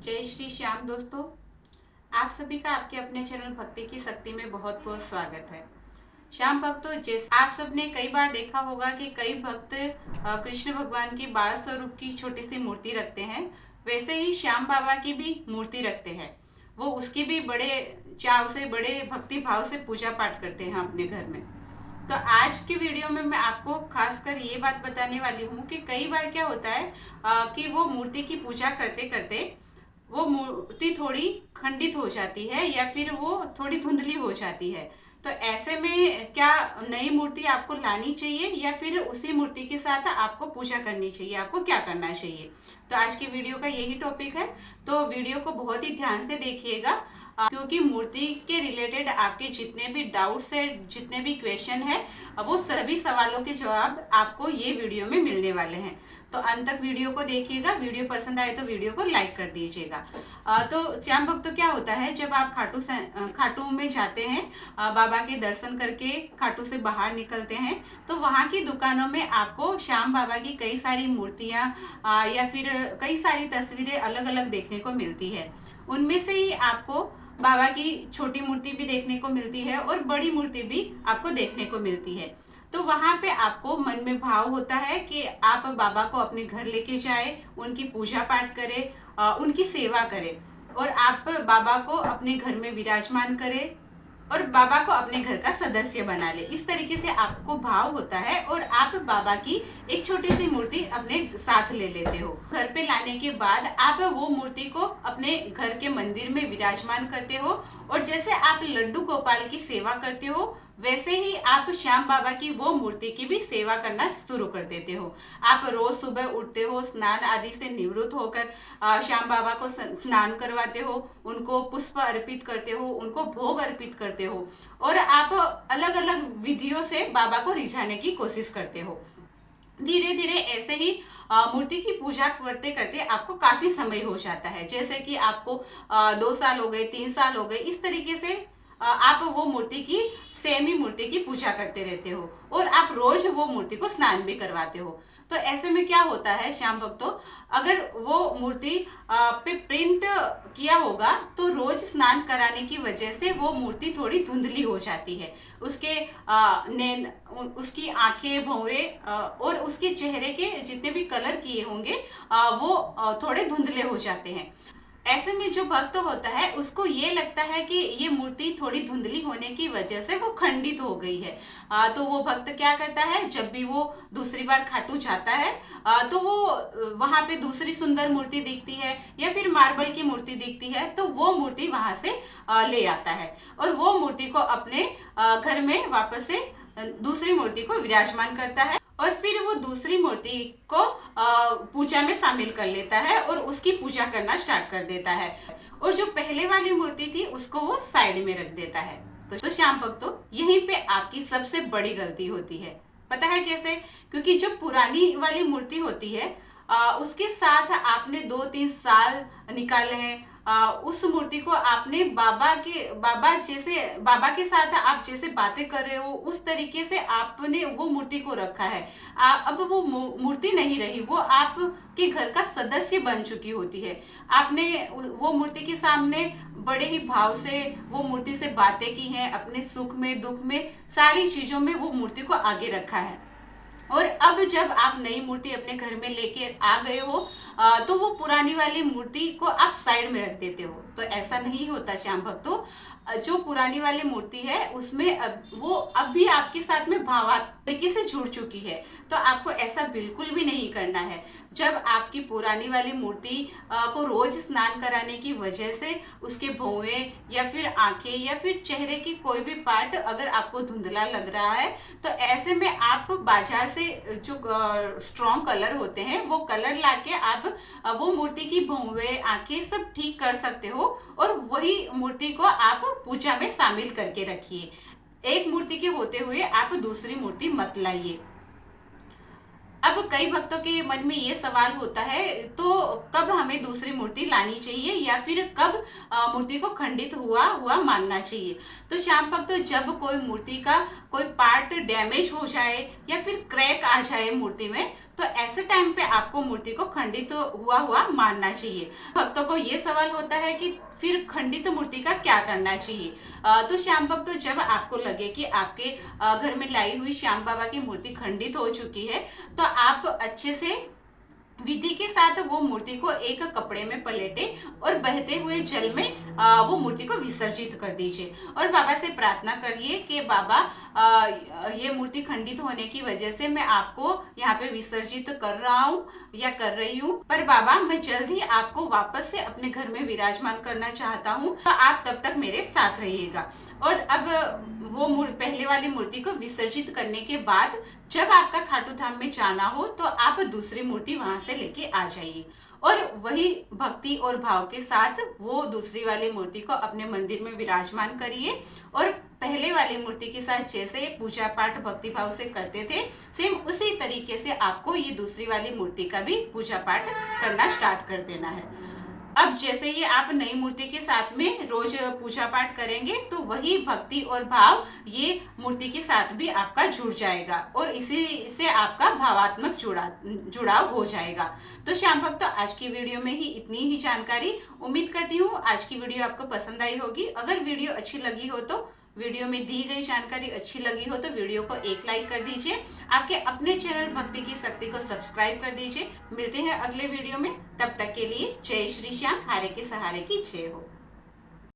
जय श्री श्याम दोस्तों। आप सभी का आपके अपने चैनल भक्ति की शक्ति में बहुत बहुत स्वागत है। श्याम भक्तों, जैसे आप सबने कई बार देखा होगा कि कई भक्त कृष्ण भगवान की बाल स्वरूप की छोटी सी मूर्ति रखते हैं, वैसे ही श्याम बाबा की भी मूर्ति रखते हैं। वो उसकी भी बड़े चाव से, बड़े भक्ति भाव से पूजा पाठ करते हैं अपने घर में। तो आज की वीडियो में मैं आपको खासकर ये बात बताने वाली हूँ कि कई बार क्या होता है कि वो मूर्ति की पूजा करते करते वो मूर्ति थोड़ी खंडित हो जाती है या फिर वो थोड़ी धुंधली हो जाती है। तो ऐसे में क्या नई मूर्ति आपको लानी चाहिए या फिर उसी मूर्ति के साथ आपको पूजा करनी चाहिए, आपको क्या करना चाहिए? तो आज की वीडियो का यही टॉपिक है। तो वीडियो को बहुत ही ध्यान से देखिएगा, क्योंकि मूर्ति के रिलेटेड आपके जितने भी डाउट्स है, जितने भी क्वेश्चन है, वो सभी सवालों के जवाब आपको ये वीडियो में मिलने वाले हैं। तो अंत तक वीडियो को देखिएगा। वीडियो पसंद आए तो वीडियो को लाइक कर दीजिएगा। तो श्याम भक्तों, क्या होता है जब आप खाटू में जाते हैं, बाबा के दर्शन करके खाटू से बाहर निकलते हैं, तो वहाँ की दुकानों में आपको श्याम बाबा की कई सारी मूर्तियाँ या फिर कई सारी तस्वीरें अलग अलग देखने को मिलती है। उनमें से ही आपको बाबा की छोटी मूर्ति भी देखने को मिलती है और बड़ी मूर्ति भी आपको देखने को मिलती है। तो वहां पे आपको मन में भाव होता है कि आप बाबा को अपने घर लेके जाए, उनकी पूजा पाठ करें, उनकी सेवा करें और आप बाबा को अपने घर में विराजमान करें और बाबा को अपने घर का सदस्य बना ले। इस तरीके से आपको भाव होता है और आप बाबा की एक छोटी सी मूर्ति अपने साथ ले लेते हो। घर पे लाने के बाद आप वो मूर्ति को अपने घर के मंदिर में विराजमान करते हो और जैसे आप लड्डू गोपाल की सेवा करते हो, वैसे ही आप श्याम बाबा की वो मूर्ति की भी सेवा करना शुरू कर देते हो। आप रोज सुबह उठते हो, स्नान आदि से निवृत्त होकर श्याम बाबा को स्नान करवाते हो, उनको पुष्प अर्पित करते हो, उनको भोग अर्पित करते हो और आप अलग अलग विधियों से बाबा को रिझाने की कोशिश करते हो। धीरे धीरे ऐसे ही मूर्ति की पूजा करते करते आपको काफी समय हो जाता है। जैसे कि आपको 2 साल हो गए, 3 साल हो गए, इस तरीके से आप वो मूर्ति की, सेम ही मूर्ति की पूजा करते रहते हो और आप रोज वो मूर्ति को स्नान भी करवाते हो। तो ऐसे में क्या होता है श्याम भक्तों, अगर वो मूर्ति पे प्रिंट किया होगा तो रोज स्नान कराने की वजह से वो मूर्ति थोड़ी धुंधली हो जाती है। उसके नैन, उसकी आंखें, भौरे और उसके चेहरे के जितने भी कलर किए होंगे वो थोड़े धुंधले हो जाते हैं। ऐसे में जो भक्त होता है उसको ये लगता है कि ये मूर्ति थोड़ी धुंधली होने की वजह से वो खंडित हो गई है। तो वो भक्त क्या करता है, जब भी वो दूसरी बार खाटू जाता है तो वो वहां पे दूसरी सुंदर मूर्ति दिखती है या फिर मार्बल की मूर्ति दिखती है तो वो मूर्ति वहां से ले आता है और वो मूर्ति को अपने घर में वापस से दूसरी मूर्ति को विराजमान करता है और फिर वो दूसरी मूर्ति को पूजा में शामिल कर लेता है और उसकी पूजा करना स्टार्ट कर देता है और जो पहले वाली मूर्ति थी उसको वो साइड में रख देता है। तो श्याम भक्तों, यहीं पे आपकी सबसे बड़ी गलती होती है। पता है कैसे? क्योंकि जो पुरानी वाली मूर्ति होती है उसके साथ आपने 2-3 साल निकाले हैं। उस मूर्ति को आपने बाबा के साथ आप जैसे बातें कर रहे हो उस तरीके से आपने वो मूर्ति को रखा है। अब वो मूर्ति नहीं रही, वो आपके घर का सदस्य बन चुकी होती है। आपने वो मूर्ति के सामने बड़े ही भाव से वो मूर्ति से बातें की हैं, अपने सुख में, दुख में, सारी चीजों में वो मूर्ति को आगे रखा है। और अब जब आप नई मूर्ति अपने घर में लेके आ गए हो तो वो पुरानी वाली मूर्ति को आप साइड में रख देते हो। तो ऐसा नहीं होता श्याम भक्तों। जो पुरानी वाली मूर्ति है उसमें वो अब भी आपके साथ में भावात्मक तरीके से जुड़ चुकी है। तो आपको ऐसा बिल्कुल भी नहीं करना है। जब आपकी पुरानी वाली मूर्ति को रोज स्नान कराने की वजह से उसके भौवे या फिर आंखें या फिर चेहरे की कोई भी पार्ट अगर आपको धुंधला लग रहा है तो ऐसे में आप बाजार से जो स्ट्रॉन्ग कलर होते हैं वो कलर लाके आप वो मूर्ति की भौवे, आंखें सब ठीक कर सकते हो और वही मूर्ति को आप पूजा में शामिल करके रखिए। एक मूर्ति के होते हुए आप दूसरी मूर्ति मत लाइए। अब कई भक्तों के मन में ये सवाल होता है, तो कब हमें दूसरी मूर्ति लानी चाहिए या फिर कब मूर्ति को खंडित हुआ मानना चाहिए? तो श्याम भक्तों, जब कोई मूर्ति का कोई पार्ट डैमेज हो जाए या फिर क्रैक आ जाए मूर्ति में, तो ऐसे टाइम पे आपको मूर्ति को खंडित हुआ हुआ मानना चाहिए। भक्तों को ये सवाल होता है कि फिर खंडित मूर्ति का क्या करना चाहिए। तो श्याम भक्तों, जब आपको लगे कि आपके घर में लाई हुई श्याम बाबा की मूर्ति खंडित हो चुकी है, तो आप अच्छे से विधि के साथ वो मूर्ति को एक कपड़े में पलेटे और बहते हुए जल में वो मूर्ति को विसर्जित कर दीजिए और बाबा से प्रार्थना करिए कि बाबा, ये मूर्ति खंडित होने की वजह से मैं आपको यहाँ पे विसर्जित कर रहा हूँ या कर रही हूँ, पर बाबा मैं जल्द ही आपको वापस से अपने घर में विराजमान करना चाहता हूँ, तो आप तब तक मेरे साथ रहिएगा। और अब वो पहले वाली मूर्ति को विसर्जित करने के बाद जब आपका खाटू धाम में जाना हो तो आप दूसरी मूर्ति वहां से लेके आ जाइए और वही भक्ति और भाव के साथ वो दूसरी वाली मूर्ति को अपने मंदिर में विराजमान करिए और पहले वाली मूर्ति के साथ जैसे पूजा पाठ भक्ति भाव से करते थे, सेम उसी तरीके से आपको ये दूसरी वाली मूर्ति का भी पूजा पाठ करना स्टार्ट कर देना है। अब जैसे ही आप नई मूर्ति के साथ में रोज पूजा पाठ करेंगे तो वही भक्ति और भाव ये मूर्ति के साथ भी आपका जुड़ जाएगा और इसी से आपका भावात्मक जुड़ाव हो जाएगा। तो श्याम भक्तों, आज की वीडियो में ही इतनी ही जानकारी। उम्मीद करती हूँ आज की वीडियो आपको पसंद आई होगी। अगर वीडियो अच्छी लगी हो तो वीडियो में दी गई जानकारी अच्छी लगी हो तो वीडियो को एक लाइक कर दीजिए। आपके अपने चैनल भक्ति की शक्ति को सब्सक्राइब कर दीजिए। मिलते हैं अगले वीडियो में, तब तक के लिए जय श्री श्याम, हारे के सहारे की जय हो।